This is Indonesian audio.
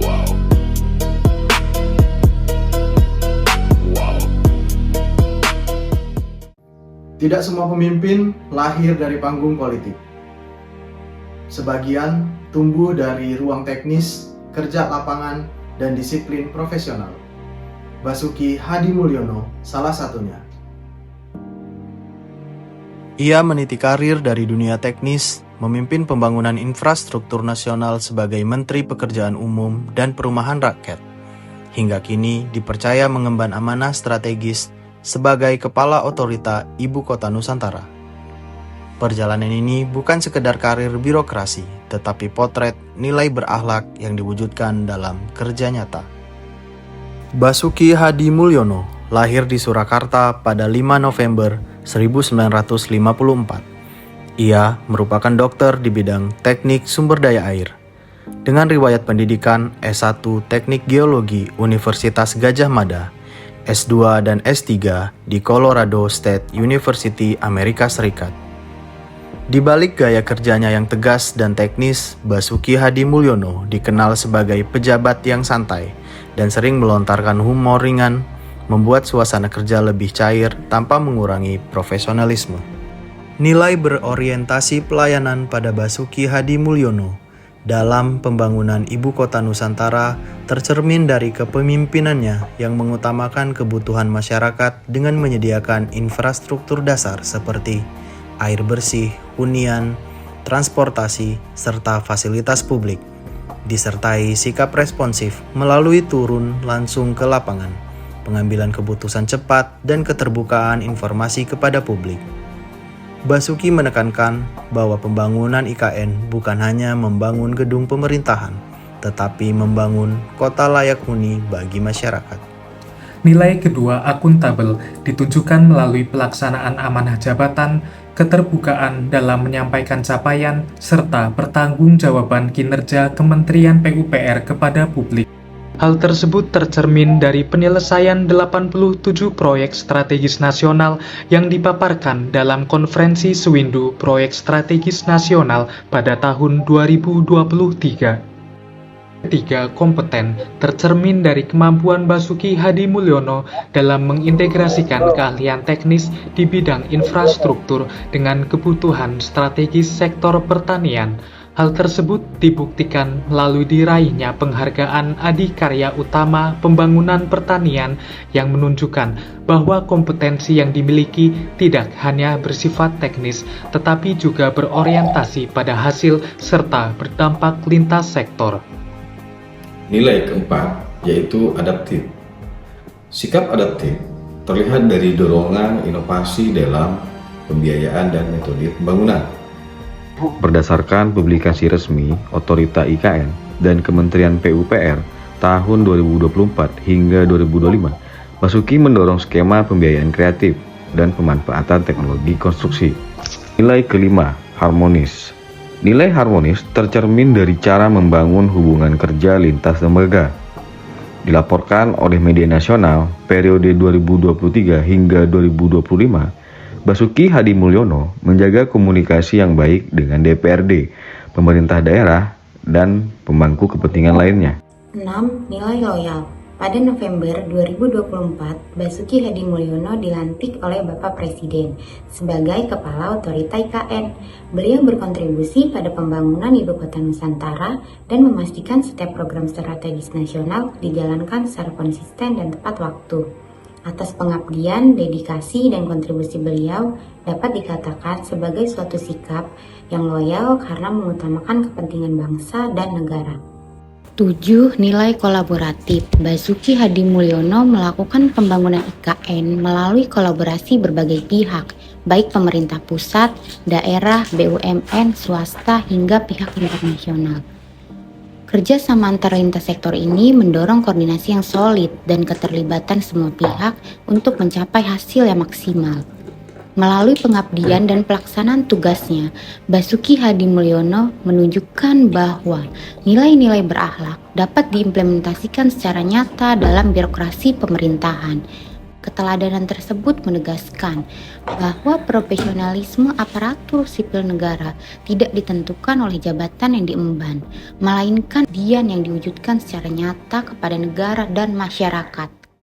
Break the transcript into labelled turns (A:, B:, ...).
A: Wow. Wow.
B: Tidak semua pemimpin lahir dari panggung politik. Sebagian tumbuh dari ruang teknis, kerja lapangan, dan disiplin profesional. Basuki Hadimulyono salah satunya. Ia meniti karir dari dunia teknis, memimpin pembangunan infrastruktur nasional sebagai Menteri Pekerjaan Umum dan Perumahan Rakyat. Hingga kini dipercaya mengemban amanah strategis sebagai Kepala Otorita Ibu Kota Nusantara. Perjalanan ini bukan sekedar karir birokrasi, tetapi potret nilai berakhlak yang diwujudkan dalam kerja nyata. Basuki Hadimulyono lahir di Surakarta pada 5 November 1954. Ia merupakan dokter di bidang teknik sumber daya air. Dengan riwayat pendidikan S1 Teknik Geologi Universitas Gadjah Mada, S2 dan S3 di Colorado State University, Amerika Serikat. Di balik gaya kerjanya yang tegas dan teknis, Basuki Hadimulyono dikenal sebagai pejabat yang santai dan sering melontarkan humor ringan, membuat suasana kerja lebih cair tanpa mengurangi profesionalisme. Nilai berorientasi pelayanan pada Basuki Hadimulyono dalam pembangunan Ibu Kota Nusantara tercermin dari kepemimpinannya yang mengutamakan kebutuhan masyarakat dengan menyediakan infrastruktur dasar seperti air bersih, hunian, transportasi, serta fasilitas publik, disertai sikap responsif melalui turun langsung ke lapangan, pengambilan keputusan cepat, dan keterbukaan informasi kepada publik. Basuki menekankan bahwa pembangunan IKN bukan hanya membangun gedung pemerintahan, tetapi membangun kota layak huni bagi masyarakat.
C: Nilai kedua akuntabel ditunjukkan melalui pelaksanaan amanah jabatan, keterbukaan dalam menyampaikan capaian, serta pertanggungjawaban kinerja Kementerian PUPR kepada publik. Hal tersebut tercermin dari penyelesaian 87 proyek strategis nasional yang dipaparkan dalam Konferensi Sewindu Proyek Strategis Nasional pada tahun 2023. Ketiga, kompeten tercermin dari kemampuan Basuki Hadimulyono dalam mengintegrasikan keahlian teknis di bidang infrastruktur dengan kebutuhan strategis sektor pertanian. Hal tersebut dibuktikan melalui diraihnya penghargaan Adikarya Utama Pembangunan Pertanian yang menunjukkan bahwa kompetensi yang dimiliki tidak hanya bersifat teknis, tetapi juga berorientasi pada hasil serta berdampak lintas sektor.
D: Nilai keempat yaitu adaptif. Sikap adaptif terlihat dari dorongan inovasi dalam pembiayaan dan metode pembangunan. Berdasarkan publikasi resmi Otorita IKN dan Kementerian PUPR tahun 2024 hingga 2025, Basuki mendorong skema pembiayaan kreatif dan pemanfaatan teknologi konstruksi. Nilai kelima, harmonis. Nilai harmonis tercermin dari cara membangun hubungan kerja lintas lembaga. Dilaporkan oleh media nasional periode 2023 hingga 2025, Basuki Hadimulyono menjaga komunikasi yang baik dengan DPRD, pemerintah daerah, dan pemangku kepentingan lainnya.
E: 6. Nilai loyal. Pada November 2024, Basuki Hadimulyono dilantik oleh Bapak Presiden sebagai Kepala Otorita IKN. Beliau berkontribusi pada pembangunan Ibu Kota Nusantara dan memastikan setiap program strategis nasional dijalankan secara konsisten dan tepat waktu. Atas pengabdian, dedikasi, dan kontribusi beliau dapat dikatakan sebagai suatu sikap yang loyal karena mengutamakan kepentingan bangsa dan negara.
F: 7. Nilai kolaboratif. Basuki Hadimulyono melakukan pembangunan IKN melalui kolaborasi berbagai pihak, baik pemerintah pusat, daerah, BUMN, swasta, hingga pihak internasional. Kerja sama antar lintas sektor ini mendorong koordinasi yang solid dan keterlibatan semua pihak untuk mencapai hasil yang maksimal. Melalui pengabdian dan pelaksanaan tugasnya, Basuki Hadimulyono menunjukkan bahwa nilai-nilai berakhlak dapat diimplementasikan secara nyata dalam birokrasi pemerintahan. Keteladanan tersebut menegaskan bahwa profesionalisme aparatur sipil negara tidak ditentukan oleh jabatan yang diemban, melainkan dian yang diwujudkan secara nyata kepada negara dan masyarakat.